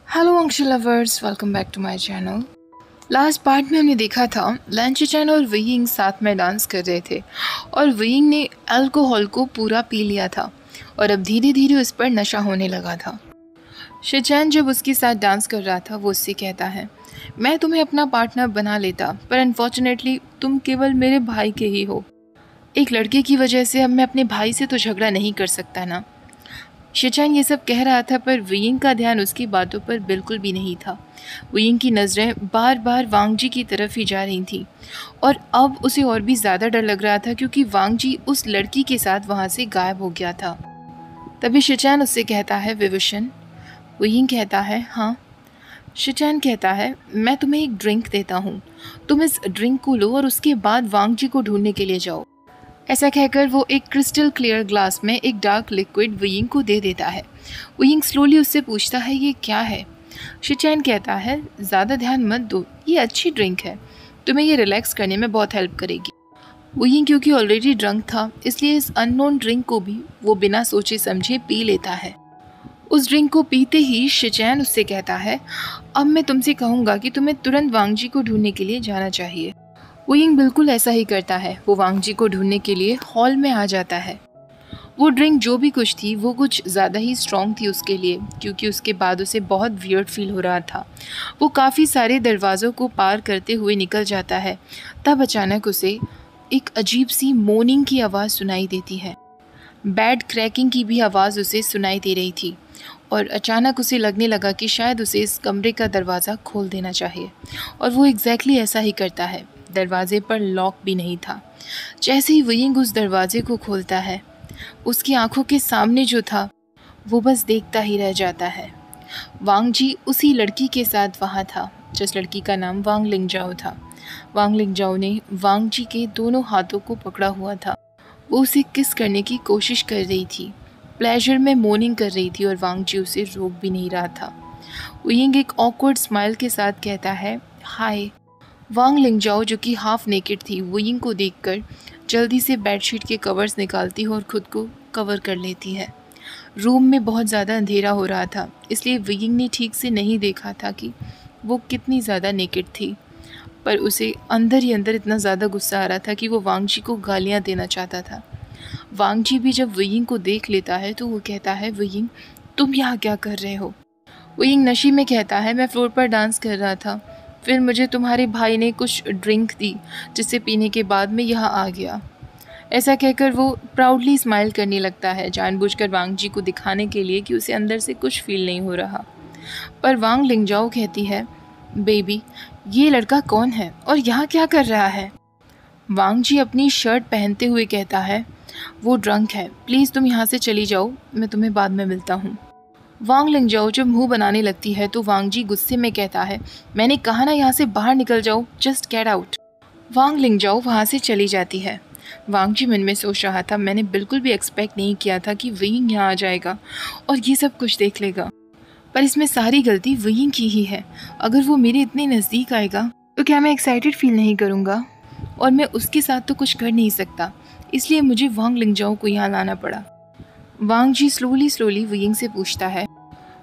Hello Ansh lovers, welcome back to my channel. Last part में हमने देखा था लैंचचैन और वेइंग साथ में डांस कर रहे थे और वेइंग ने अल्कोहल को पूरा पी लिया था और अब धीरे धीरे उस पर नशा होने लगा था। शिचैन जब उसके साथ डांस कर रहा था वो उससे कहता है, मैं तुम्हें अपना पार्टनर बना लेता पर अनफॉर्चुनेटली तुम केवल मेरे भाई के ही हो। एक लड़के की वजह से अब मैं अपने भाई से तो झगड़ा नहीं कर सकता ना। शिचैन ये सब कह रहा था पर वेइंग का ध्यान उसकी बातों पर बिल्कुल भी नहीं था। वेइंग की नज़रें बार बार वांग जी की तरफ ही जा रही थीं और अब उसे और भी ज़्यादा डर लग रहा था क्योंकि वांग जी उस लड़की के साथ वहाँ से गायब हो गया था। तभी शिचैन उससे कहता है, विभूषण। वेइंग कहता है, हाँ। शिचैन कहता है, मैं तुम्हें एक ड्रिंक देता हूँ, तुम इस ड्रिंक को लो और उसके बाद वांग जी को ढूंढने के लिए जाओ। ऐसा कहकर वो एक क्रिस्टल क्लियर ग्लास में एक डार्क लिक्विड वेइंग को दे देता है। वेइंग स्लोली उससे पूछता है, ये क्या है? शिचैन कहता है, ज़्यादा ध्यान मत दो, ये अच्छी ड्रिंक है, तुम्हें ये रिलैक्स करने में बहुत हेल्प करेगी। वेइंग क्योंकि ऑलरेडी ड्रंक था इसलिए इस अननोन ड्रिंक को भी वो बिना सोचे समझे पी लेता है। उस ड्रिंक को पीते ही शिचैन उससे कहता है, अब मैं तुमसे कहूँगा कि तुम्हें तुरंत वांग जी को ढूंढने के लिए जाना चाहिए। वेइंग बिल्कुल ऐसा ही करता है। वो वांग जी को ढूंढने के लिए हॉल में आ जाता है। वो ड्रिंक जो भी कुछ थी वो कुछ ज़्यादा ही स्ट्रॉन्ग थी उसके लिए, क्योंकि उसके बाद उसे बहुत वियर्ड फील हो रहा था। वो काफ़ी सारे दरवाज़ों को पार करते हुए निकल जाता है। तब अचानक उसे एक अजीब सी मोर्निंग की आवाज़ सुनाई देती है। बेड क्रैकिंग की भी आवाज़ उसे सुनाई दे रही थी और अचानक उसे लगने लगा कि शायद उसे इस कमरे का दरवाज़ा खोल देना चाहिए और वो एग्जैक्टली ऐसा ही करता है। दरवाजे पर लॉक भी नहीं था। जैसे ही वेइंग उस दरवाजे को खोलता है, उसकी आंखों के सामने जो था वो बस देखता ही रह जाता है। वांग जी उसी लड़की के साथ वहाँ था जिस लड़की का नाम वांग लिंगजाओ था। वांग लिंगजाओ ने वांग जी के दोनों हाथों को पकड़ा हुआ था। वो उसे किस करने की कोशिश कर रही थी, प्लेजर में मोर्निंग कर रही थी और वांग जी उसे रोक भी नहीं रहा था। वेइंग एक ऑकवर्ड स्माइल के साथ कहता है, हाय। वांग लिंगजाओ जो कि हाफ नेकेड थी, वेइंग को देखकर जल्दी से बेडशीट के कवर्स निकालती है और खुद को कवर कर लेती है। रूम में बहुत ज़्यादा अंधेरा हो रहा था इसलिए वेइंग ने ठीक से नहीं देखा था कि वो कितनी ज़्यादा नेकेड थी, पर उसे अंदर ही अंदर इतना ज़्यादा गुस्सा आ रहा था कि वो वांग जी को गालियाँ देना चाहता था। वांग जी भी जब वेइंग को देख लेता है तो वो कहता है, वेइंग तुम यहाँ क्या कर रहे हो? वेइंग नशे में कहता है, मैं फ्लोर पर डांस कर रहा था, फिर मुझे तुम्हारे भाई ने कुछ ड्रिंक दी जिसे पीने के बाद मैं यहाँ आ गया। ऐसा कहकर वो प्राउडली स्माइल करने लगता है, जानबूझकर वांग जी को दिखाने के लिए कि उसे अंदर से कुछ फील नहीं हो रहा। पर वांग लिंगजाओ कहती है, बेबी ये लड़का कौन है और यहाँ क्या कर रहा है? वांग जी अपनी शर्ट पहनते हुए कहता है, वो ड्रंक है, प्लीज़ तुम यहाँ से चली जाओ, मैं तुम्हें बाद में मिलता हूँ। वांग लिंगजाओ जब मुंह बनाने लगती है तो वांग जी गुस्से में कहता है, मैंने कहा ना यहाँ से बाहर निकल जाओ, जस्ट गेट आउट। वांग लिंगजाओ वहाँ से चली जाती है। वांग जी मन में सोच रहा था, मैंने बिल्कुल भी एक्सपेक्ट नहीं किया था कि वेइंग यहाँ आ जाएगा और ये सब कुछ देख लेगा, पर इसमें सारी गलती वेइंग की ही है। अगर वो मेरे इतने नज़दीक आएगा तो क्या मैं एक्साइटेड फील नहीं करूँगा? और मैं उसके साथ तो कुछ कर नहीं सकता, इसलिए मुझे वांग लिंगजाओ को यहाँ लाना पड़ा। वांग जी स्लोली वेइंग से पूछता है,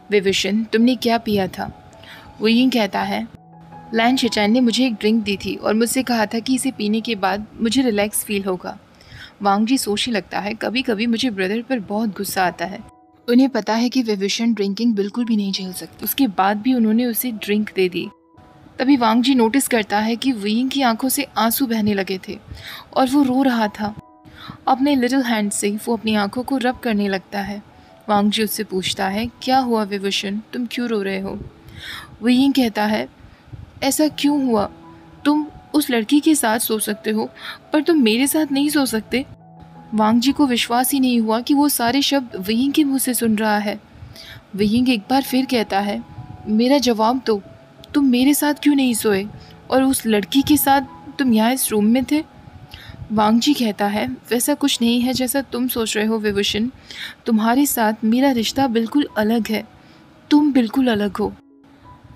विभूषण तुमने क्या पिया था? वेइंग कहता है, लैंचचैन ने मुझे एक ड्रिंक दी थी और मुझसे कहा था कि इसे पीने के बाद मुझे रिलैक्स फील होगा। वांग जी सोचने लगता है, कभी कभी मुझे ब्रदर पर बहुत गुस्सा आता है। उन्हें पता है कि विभूषण ड्रिंकिंग बिल्कुल भी नहीं झेल सकती, उसके बाद भी उन्होंने उसे ड्रिंक दे दी। तभी वांग जी नोटिस करता है कि वेइंग की आंखों से आंसू बहने लगे थे और वो रो रहा था। अपने लिटिल हैंड से वो अपनी आंखों को रब करने लगता है। वांग जी उससे पूछता है, क्या हुआ विभूषण, तुम क्यों रो रहे हो? वेइंग कहता है, ऐसा क्यों हुआ? तुम उस लड़की के साथ सो सकते हो पर तुम मेरे साथ नहीं सो सकते। वांग जी को विश्वास ही नहीं हुआ कि वो सारे शब्द वेइंग के मुंह से सुन रहा है। वेइंग एक बार फिर कहता है, मेरा जवाब दो, तुम मेरे साथ क्यों नहीं सोए और उस लड़की के साथ तुम यहाँ इस रूम में थे? वांग जी कहता है, वैसा कुछ नहीं है जैसा तुम सोच रहे हो विभूषण, तुम्हारे साथ मेरा रिश्ता बिल्कुल अलग है, तुम बिल्कुल अलग हो।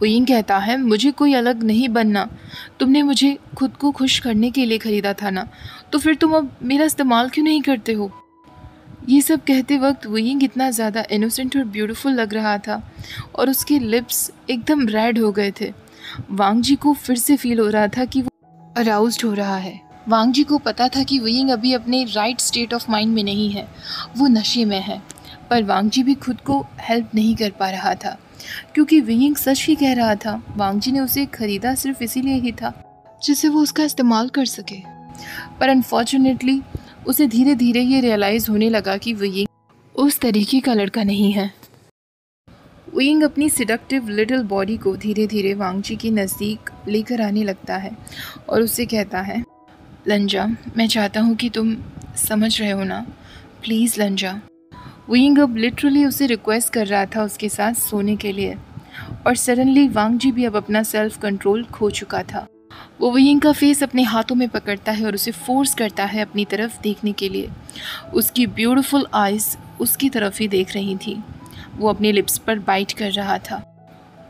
वेइंग कहता है, मुझे कोई अलग नहीं बनना, तुमने मुझे खुद को खुश करने के लिए ख़रीदा था ना, तो फिर तुम अब मेरा इस्तेमाल क्यों नहीं करते हो? ये सब कहते वक्त वुयिंग इतना ज़्यादा इनोसेंट और ब्यूटीफुल लग रहा था और उसके लिप्स एकदम रेड हो गए थे। वांग जी को फिर से फील हो रहा था कि वो अराउज्ड हो रहा है। वांग जी को पता था कि वुयिंग अभी अपने राइट स्टेट ऑफ माइंड में नहीं है, वो नशे में है। पर वांग जी भी खुद को हेल्प नहीं कर पा रहा था क्योंकि वुयिंग सच ही कह रहा था। वांग जी ने उसे खरीदा सिर्फ इसीलिए ही था जिससे वो उसका इस्तेमाल कर सके। पर अनफॉर्चुनेटली उसे धीरे धीरे ये रियलाइज़ होने लगा कि वुयिंग उस तरीके का लड़का नहीं है। वुयिंग अपनी सिडक्टिव लिटिल बॉडी को धीरे धीरे वांग जी के नज़दीक लेकर आने लगता है और उससे कहता है, लंजा, मैं चाहता हूँ कि तुम समझ रहे हो ना, प्लीज़ लंजा। वुयिंग अब लिटरली उसे रिक्वेस्ट कर रहा था उसके साथ सोने के लिए। और सडनली वांग जी भी अब अपना सेल्फ कंट्रोल खो चुका था। वो वुयिंग का फेस अपने हाथों में पकड़ता है और उसे फोर्स करता है अपनी तरफ देखने के लिए। उसकी ब्यूटीफुल आइज़ उसकी तरफ ही देख रही थी। वो अपने लिप्स पर बाइट कर रहा था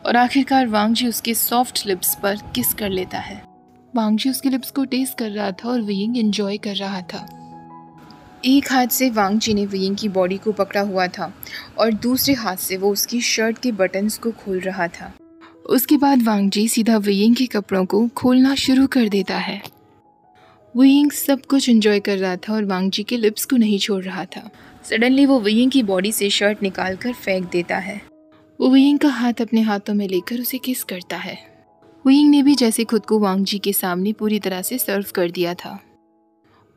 और आखिरकार वांग जी उसके सॉफ्ट लिप्स पर किस कर लेता है। वांग जी उसके लिप्स को टेस्ट कर रहा था और वुयिंग एंजॉय कर रहा था। एक हाथ से वांग जी ने वुयिंग की बॉडी को पकड़ा हुआ था और दूसरे हाथ से वो उसकी शर्ट के बटन्स को खोल रहा था। उसके बाद वांग जी सीधा वुयिंग के कपड़ों को खोलना शुरू कर देता है। वुयिंग सब कुछ एंजॉय कर रहा था और वांग जी के लिप्स को नहीं छोड़ रहा था। सडनली वो वुयिंग की बॉडी से शर्ट निकालकर फेंक देता है। वो वुयिंग का हाथ अपने हाथों में लेकर उसे किस करता है। वुयिंग ने भी जैसे खुद को वांग जी के सामने पूरी तरह से सर्व कर दिया था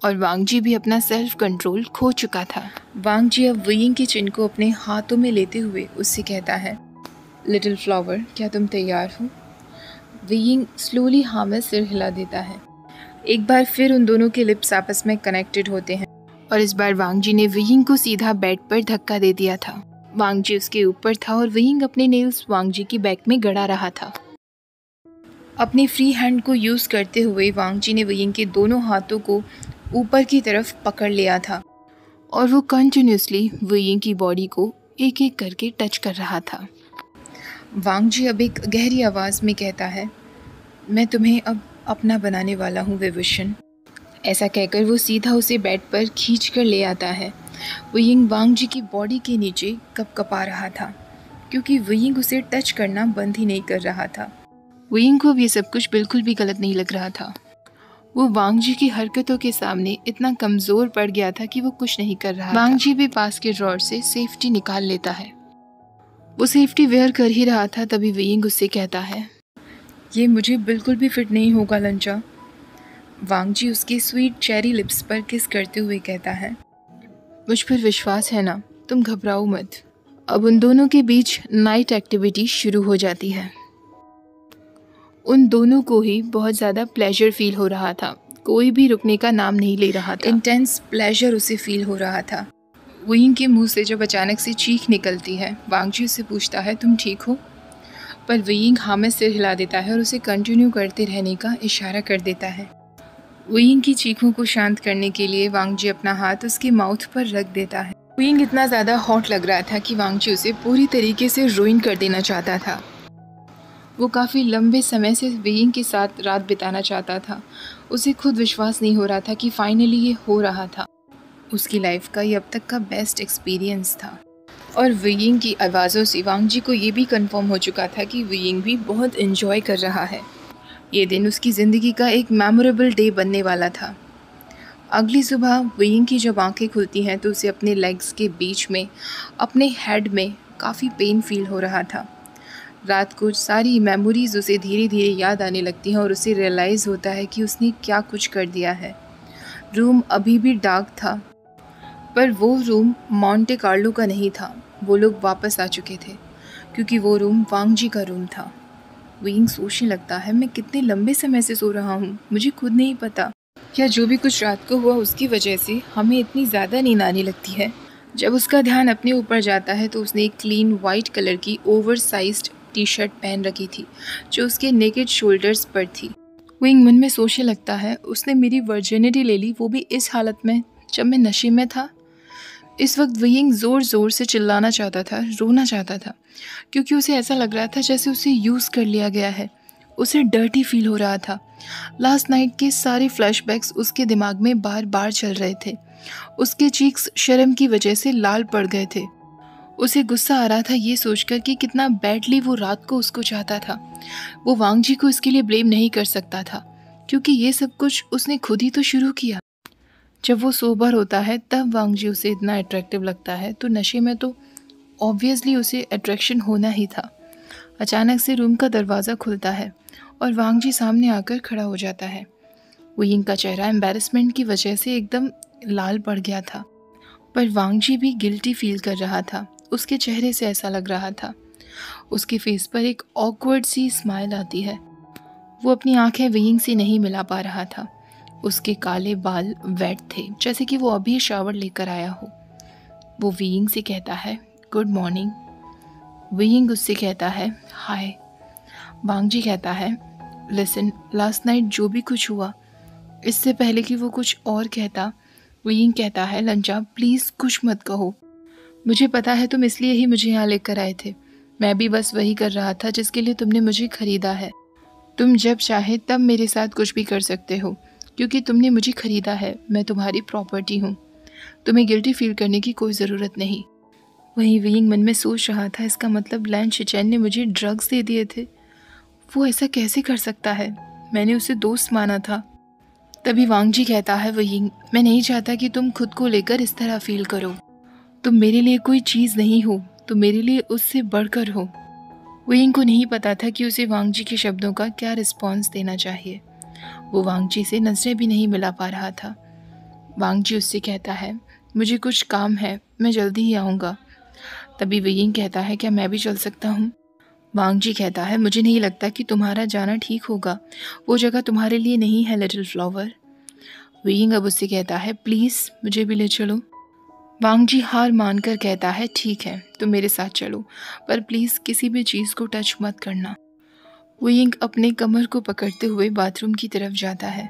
और वांग जी भी अपना सेल्फ कंट्रोल खो चुका था। वांग जी अब वुयिंग के चिन को अपने हाथों में लेते हुए उससे कहता है, लिटिल फ्लावर, क्या तुम तैयार हो? वुयिंग स्लोली हाँ में सिर हिला देता है। एक बार फिर उन दोनों के लिप्स आपस में कनेक्टेड होते हैं और इस बार वांग जी ने वुयिंग को सीधा बेड पर धक्का दे दिया था। वांग जी उसके ऊपर था और वुयिंग अपने नेल्स वांग जी की बैक में गड़ा रहा था। अपने फ्री हैंड को यूज़ करते हुए वांग जी ने वुयिंग के दोनों हाथों को ऊपर की तरफ पकड़ लिया था और वो कंटिन्यूसली वुयिंग की बॉडी को एक एक करके टच कर रहा था। वांग जी अब एक गहरी आवाज़ में कहता है, मैं तुम्हें अब अपना बनाने वाला हूँ विभूषण। ऐसा कहकर वो सीधा उसे बेड पर खींच कर ले आता है। वुयिंग वांग जी की बॉडी के नीचे कपकपा रहा था क्योंकि वुयिंग उसे टच करना बंद ही नहीं कर रहा था। वुयिंग को अब ये सब कुछ बिल्कुल भी गलत नहीं लग रहा था। वो वांग जी की हरकतों के सामने इतना कमज़ोर पड़ गया था कि वो कुछ नहीं कर रहा था। वांग जी भी पास के ड्रॉर से सेफ्टी निकाल लेता है। वो सेफ्टी वेयर कर ही रहा था तभी वुयिंग उससे कहता है, ये मुझे बिल्कुल भी फिट नहीं होगा लंचा। वांग जी उसके स्वीट चेरी लिप्स पर किस करते हुए कहता है, मुझ पर विश्वास है ना, तुम घबराओ मत। अब उन दोनों के बीच नाइट एक्टिविटी शुरू हो जाती है। उन दोनों को ही बहुत ज़्यादा प्लेजर फील हो रहा था। कोई भी रुकने का नाम नहीं ले रहा था। इंटेंस प्लेजर उसे फील हो रहा था। वुयिंग के मुंह से जब अचानक से चीख निकलती है, वांग जी उससे पूछता है, तुम ठीक हो? पर वुयिंग हाँ में सिर हिला देता है और उसे कंटिन्यू करते रहने का इशारा कर देता है। वुयिंग की चीखों को शांत करने के लिए वांग जी अपना हाथ उसके माउथ पर रख देता है। वुयिंग इतना ज़्यादा हॉट लग रहा था कि वांग जी उसे पूरी तरीके से रुइन कर देना चाहता था। वो काफ़ी लंबे समय से वुयिंग के साथ रात बिताना चाहता था। उसे खुद विश्वास नहीं हो रहा था कि फाइनली ये हो रहा था। उसकी लाइफ का ये अब तक का बेस्ट एक्सपीरियंस था। और वुयिंग की आवाज़ों से वांग जी को ये भी कंफर्म हो चुका था कि वुयिंग भी बहुत एंजॉय कर रहा है। ये दिन उसकी ज़िंदगी का एक मेमोरेबल डे बनने वाला था। अगली सुबह वुयिंग की जब आंखें खुलती हैं तो उसे अपने लेग्स के बीच में, अपने हेड में काफ़ी पेन फील हो रहा था। रात को सारी मेमोरीज़ उसे धीरे धीरे याद आने लगती हैं और उसे रियलाइज़ होता है कि उसने क्या कुछ कर दिया है। रूम अभी भी डार्क था, पर वो रूम मोंटे कार्लो का नहीं था। वो लोग वापस आ चुके थे क्योंकि वो रूम वांग जी का रूम था। वुयिंग सोचने लगता है, मैं कितने लंबे समय से सो रहा हूँ, मुझे खुद नहीं पता। क्या जो भी कुछ रात को हुआ उसकी वजह से हमें इतनी ज़्यादा नींद आने लगती है? जब उसका ध्यान अपने ऊपर जाता है तो उसने एक क्लीन वाइट कलर की ओवर साइज्ड टी शर्ट पहन रखी थी जो उसके नेकेड शोल्डर्स पर थी। वुयिंग मन में सोचने लगता है, उसने मेरी वर्जिनिटी ले ली, वो भी इस हालत में जब मैं नशे में था। इस वक्त वुयिंग ज़ोर ज़ोर से चिल्लाना चाहता था, रोना चाहता था, क्योंकि उसे ऐसा लग रहा था जैसे उसे यूज़ कर लिया गया है। उसे डर्टी फील हो रहा था। लास्ट नाइट के सारे फ्लैशबैक्स उसके दिमाग में बार बार चल रहे थे। उसके चीक्स शर्म की वजह से लाल पड़ गए थे। उसे गुस्सा आ रहा था ये सोचकर कि कितना बैडली वो रात को उसको चाहता था। वो वांग जी को इसके लिए ब्लेम नहीं कर सकता था, क्योंकि ये सब कुछ उसने खुद ही तो शुरू किया। जब वो सोबर होता है तब वांग जी उसे इतना अट्रैक्टिव लगता है, तो नशे में तो ऑब्वियसली उसे अट्रैक्शन होना ही था। अचानक से रूम का दरवाज़ा खुलता है और वांग जी सामने आकर खड़ा हो जाता है। वुयिंग का चेहरा एम्बैरेसमेंट की वजह से एकदम लाल पड़ गया था, पर वांग जी भी गिल्टी फील कर रहा था। उसके चेहरे से ऐसा लग रहा था। उसके फेस पर एक ऑकवर्ड सी स्माइल आती है। वो अपनी आंखें वुयिंग से नहीं मिला पा रहा था। उसके काले बाल वेट थे, जैसे कि वो अभी शावर लेकर आया हो। वो वुयिंग से कहता है गुड मॉर्निंग। वुयिंग उससे कहता है हाय। वांग जी कहता है लिसन, लास्ट नाइट जो भी कुछ हुआ, इससे पहले कि वो कुछ और कहता, वुयिंग कहता है लंचा प्लीज़ कुछ मत कहो। मुझे पता है तुम इसलिए ही मुझे यहाँ लेकर आए थे। मैं भी बस वही कर रहा था जिसके लिए तुमने मुझे खरीदा है। तुम जब चाहे तब मेरे साथ कुछ भी कर सकते हो, क्योंकि तुमने मुझे खरीदा है। मैं तुम्हारी प्रॉपर्टी हूँ। तुम्हें गिल्टी फील करने की कोई ज़रूरत नहीं। वहीं वुयिंग मन में सोच रहा था, इसका मतलब लैन शिचेन ने मुझे ड्रग्स दे दिए थे। वो ऐसा कैसे कर सकता है? मैंने उसे दोस्त माना था। तभी वांग जी कहता है वुयिंग, मैं नहीं चाहता कि तुम खुद को लेकर इस तरह फील करो। तुम मेरे लिए कोई चीज़ नहीं हो, तुम मेरे लिए उससे बढ़कर हो। वुयिंग को नहीं पता था कि उसे वांग जी के शब्दों का क्या रिस्पॉन्स देना चाहिए। वो वांग जी से नजरें भी नहीं मिला पा रहा था। वांग जी उससे कहता है मुझे कुछ काम है, मैं जल्दी ही आऊँगा। तभी वुयिंग कहता है क्या मैं भी चल सकता हूँ? वांग जी कहता है मुझे नहीं लगता कि तुम्हारा जाना ठीक होगा। वो जगह तुम्हारे लिए नहीं है लिटिल फ्लावर। वुयिंग अब उससे कहता है प्लीज़ मुझे भी ले चलो। वांग जी हार मानकर कहता है ठीक है तुम मेरे साथ चलो, पर प्लीज़ किसी भी चीज़ को टच मत करना। वुयिंग अपने कमर को पकड़ते हुए बाथरूम की तरफ जाता है।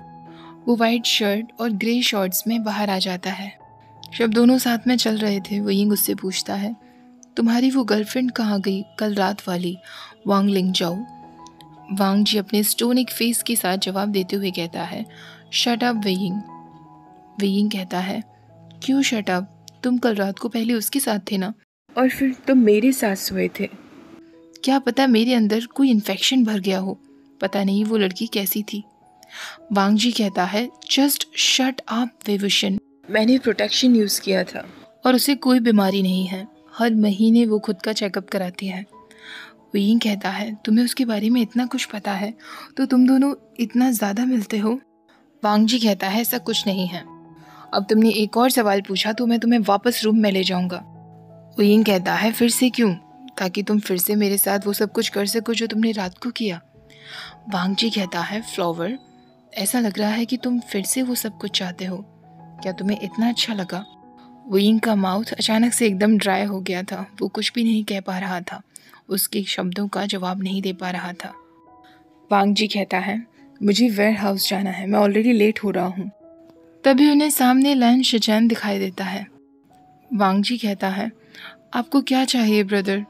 वो वाइट शर्ट और ग्रे शॉर्ट्स में बाहर आ जाता है। जब दोनों साथ में चल रहे थे, वुयिंग उससे पूछता है तुम्हारी वो गर्लफ्रेंड कहाँ गई कल रात वाली, वांग लिंगजाओ? वांग जी अपने स्टोनिक फेस के साथ जवाब देते हुए कहता है शट अप वुयिंग। वुयिंग कहता है क्यों शट अप? तुम कल रात को पहले उसके साथ थे ना, और फिर तुम मेरे साथ सोए थे। क्या पता मेरे अंदर कोई इन्फेक्शन भर गया हो। पता नहीं वो लड़की कैसी थी। वांग जी कहता है जस्ट शट अप वेवुशन। मैंने प्रोटेक्शन यूज़ किया था और उसे कोई बीमारी नहीं है। हर महीने वो खुद का चेकअप कराती है। वुयिंग कहता है तुम्हें उसके बारे में इतना कुछ पता है, तो तुम दोनों इतना ज़्यादा मिलते हो? वांग जी कहता है ऐसा कुछ नहीं है। अब तुमने एक और सवाल पूछा तो मैं तुम्हें वापस रूम में ले जाऊंगा। वुयिंग कहता है फिर से क्यों? ताकि तुम फिर से मेरे साथ वो सब कुछ कर सको जो तुमने रात को किया। वांग जी कहता है फ्लावर, ऐसा लग रहा है कि तुम फिर से वो सब कुछ चाहते हो। क्या तुम्हें इतना अच्छा लगा? वुयिंग का माउथ अचानक से एकदम ड्राई हो गया था। वो कुछ भी नहीं कह पा रहा था, उसके शब्दों का जवाब नहीं दे पा रहा था। वांग जी कहता है मुझे वेयर हाउस जाना है, मैं ऑलरेडी लेट हो रहा हूँ। तभी उन्हें सामने लैन शिचेन दिखाई देता है। वांग जी कहता है आपको क्या चाहिए ब्रदर?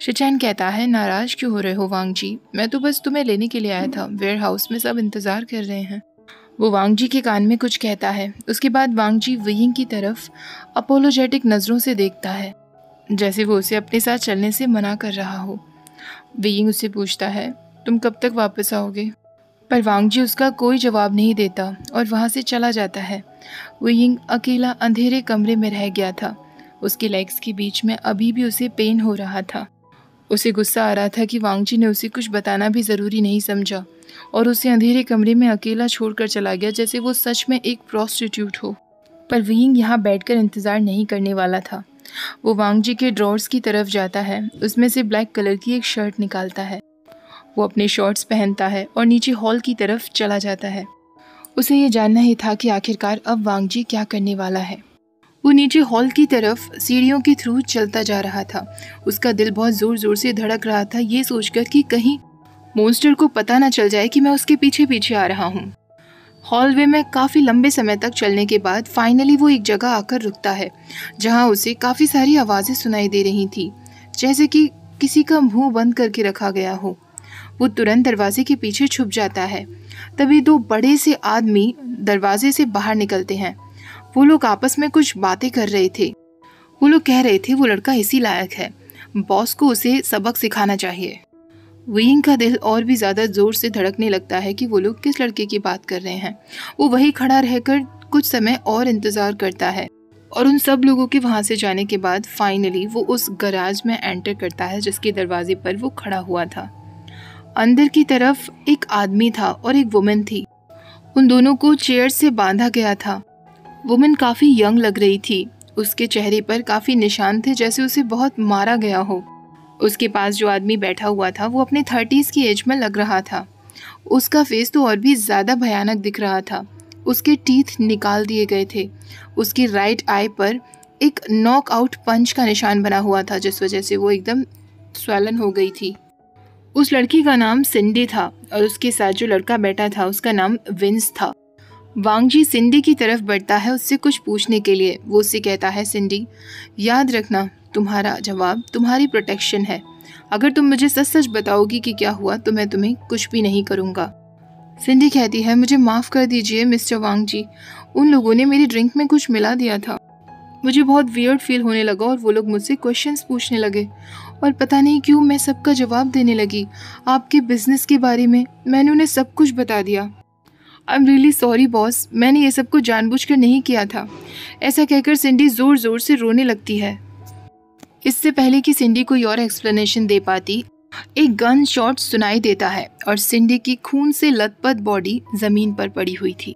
शिचेन कहता है नाराज़ क्यों हो रहे हो वांग जी, मैं तो बस तुम्हें लेने के लिए आया था। वेयर हाउस में सब इंतज़ार कर रहे हैं। वो वांग जी के कान में कुछ कहता है। उसके बाद वांग जी वुयिंग की तरफ अपोलोजेटिक नज़रों से देखता है, जैसे वो उसे अपने साथ चलने से मना कर रहा हो। वुयिंग उससे पूछता है तुम कब तक वापस आओगे? पर वांग जी उसका कोई जवाब नहीं देता और वहाँ से चला जाता है। वुयिंग अकेला अंधेरे कमरे में रह गया था। उसके लेग्स के बीच में अभी भी उसे पेन हो रहा था। उसे गुस्सा आ रहा था कि वांग जी ने उसे कुछ बताना भी ज़रूरी नहीं समझा और उसे अंधेरे कमरे में अकेला छोड़कर चला गया, जैसे वो सच में एक प्रोस्टिट्यूट हो। पर वुयिंग यहाँ बैठकर इंतज़ार नहीं करने वाला था। वो वांग जी के ड्रॉर्स की तरफ जाता है, उसमें से ब्लैक कलर की एक शर्ट निकालता है। वो अपने शॉर्ट्स पहनता है और नीचे हॉल की तरफ चला जाता है। उसे ये जानना ही था कि आखिरकार अब वांग जी क्या करने वाला है। वो नीचे हॉल की तरफ सीढ़ियों के थ्रू चलता जा रहा था। उसका दिल बहुत ज़ोर ज़ोर से धड़क रहा था, ये सोचकर कि कहीं मॉन्स्टर को पता ना चल जाए कि मैं उसके पीछे पीछे आ रहा हूँ। हॉलवे में काफ़ी लंबे समय तक चलने के बाद फाइनली वो एक जगह आकर रुकता है, जहाँ उसे काफ़ी सारी आवाज़ें सुनाई दे रही थी, जैसे कि किसी का मुंह बंद करके रखा गया हो। वो तुरंत दरवाजे के पीछे छुप जाता है। तभी दो बड़े से आदमी दरवाजे से बाहर निकलते हैं। वो लोग आपस में कुछ बातें कर रहे थे। वो लोग कह रहे थे वो लड़का इसी लायक है, बॉस को उसे सबक सिखाना चाहिए। वियिंग का दिल और भी ज़्यादा ज़ोर से धड़कने लगता है कि वो लोग किस लड़के की बात कर रहे हैं। वो वहीं खड़ा रहकर कुछ समय और इंतज़ार करता है और उन सब लोगों के वहाँ से जाने के बाद फाइनली वो उस गराज में एंटर करता है जिसके दरवाजे पर वो खड़ा हुआ था। अंदर की तरफ एक आदमी था और एक वुमेन थी। उन दोनों को चेयर से बांधा गया था। वुमेन काफ़ी यंग लग रही थी। उसके चेहरे पर काफ़ी निशान थे जैसे उसे बहुत मारा गया हो। उसके पास जो आदमी बैठा हुआ था वो अपने 30s की एज में लग रहा था। उसका फेस तो और भी ज़्यादा भयानक दिख रहा था। उसके टीथ निकाल दिए गए थे। उसकी राइट आई पर एक नॉकआउट पंच का निशान बना हुआ था जिस वजह से वो एकदम स्वैलन हो गई थी। उस लड़की का नाम सिंडी था और उसके साथ जो लड़का बैठा था उसका नाम विंस था। वांग जी सिंडी की तरफ बढ़ता है उससे कुछ पूछने के लिए। वो उससे कहता है, सिंडी, याद रखना तुम्हारा जवाब तुम्हारी प्रोटेक्शन है। अगर तुम मुझे सच सच बताओगी कि क्या हुआ तो मैं तुम्हें कुछ भी नहीं करूँगा। सिंडी कहती है, मुझे माफ़ कर दीजिए मिस्टर वांग जी, उन लोगों ने मेरी ड्रिंक में कुछ मिला दिया था। मुझे बहुत वियर्ड फील होने लगा और वो लोग मुझसे क्वेश्चंस पूछने लगे और पता नहीं क्यों मैं सबका जवाब देने लगी। आपके बिजनेस के बारे में मैंने उन्हें सब कुछ बता दिया। I am really sorry boss, मैंने ये सब कुछ जानबूझकर नहीं किया था। ऐसा कहकर सिंडी ज़ोर ज़ोर से रोने लगती है। इससे पहले कि सिंडी कोई और एक्सप्लेनेशन दे पाती, एक गन शॉट सुनाई देता है और सिंडी की खून से लथपथ बॉडी ज़मीन पर पड़ी हुई थी।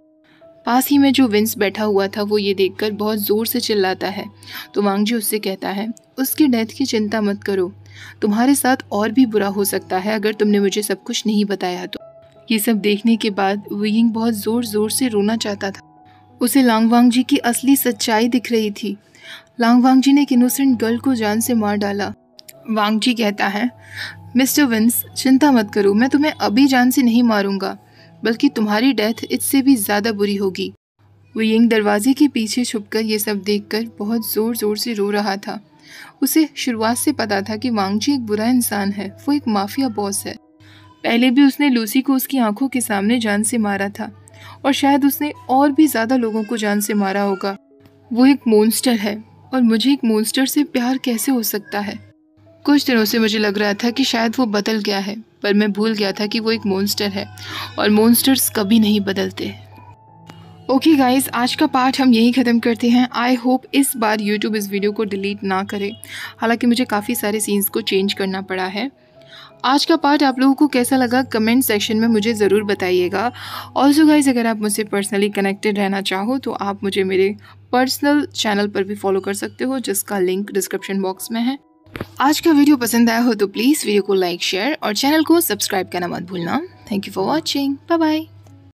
पास ही में जो विंस बैठा हुआ था वो ये देखकर बहुत ज़ोर से चिल्लाता है। तो वांग जी उससे कहता है, उसकी डेथ की चिंता मत करो, तुम्हारे साथ और भी बुरा हो सकता है अगर तुमने मुझे सब कुछ नहीं बताया तो। ये सब देखने के बाद वियिंग बहुत ज़ोर ज़ोर से रोना चाहता था। उसे लांगवांग जी की असली सच्चाई दिख रही थी। लांगवांग जी ने एक इनोसेंट गर्ल को जान से मार डाला। वांग जी कहता है, मिस्टर विंस, चिंता मत करो, मैं तुम्हें अभी जान से नहीं मारूंगा, बल्कि तुम्हारी डेथ इससे भी ज़्यादा बुरी होगी। वियिंग दरवाजे के पीछे छुपकर ये सब देखकर बहुत ज़ोर ज़ोर से रो रहा था। उसे शुरुआत से पता था कि वांग जी एक बुरा इंसान है, वो एक माफिया बॉस है। पहले भी उसने लूसी को उसकी आंखों के सामने जान से मारा था और शायद उसने और भी ज़्यादा लोगों को जान से मारा होगा। वो एक मॉन्स्टर है और मुझे एक मॉन्स्टर से प्यार कैसे हो सकता है। कुछ दिनों से मुझे लग रहा था कि शायद वो बदल गया है, पर मैं भूल गया था कि वो एक मॉन्स्टर है और मॉन्स्टर्स कभी नहीं बदलते। ओके गाइस, आज का पार्ट हम यहीं ख़त्म करते हैं। आई होप इस बार यूट्यूब इस वीडियो को डिलीट ना करे, हालांकि मुझे काफ़ी सारे सीन्स को चेंज करना पड़ा है। आज का पार्ट आप लोगों को कैसा लगा कमेंट सेक्शन में मुझे ज़रूर बताइएगा। ऑल्सो गाइस, अगर आप मुझसे पर्सनली कनेक्टेड रहना चाहो तो आप मुझे मेरे पर्सनल चैनल पर भी फॉलो कर सकते हो जिसका लिंक डिस्क्रिप्शन बॉक्स में है। आज का वीडियो पसंद आया हो तो प्लीज़ वीडियो को लाइक, शेयर और चैनल को सब्सक्राइब करना मत भूलना। Thank you for watching. Bye bye.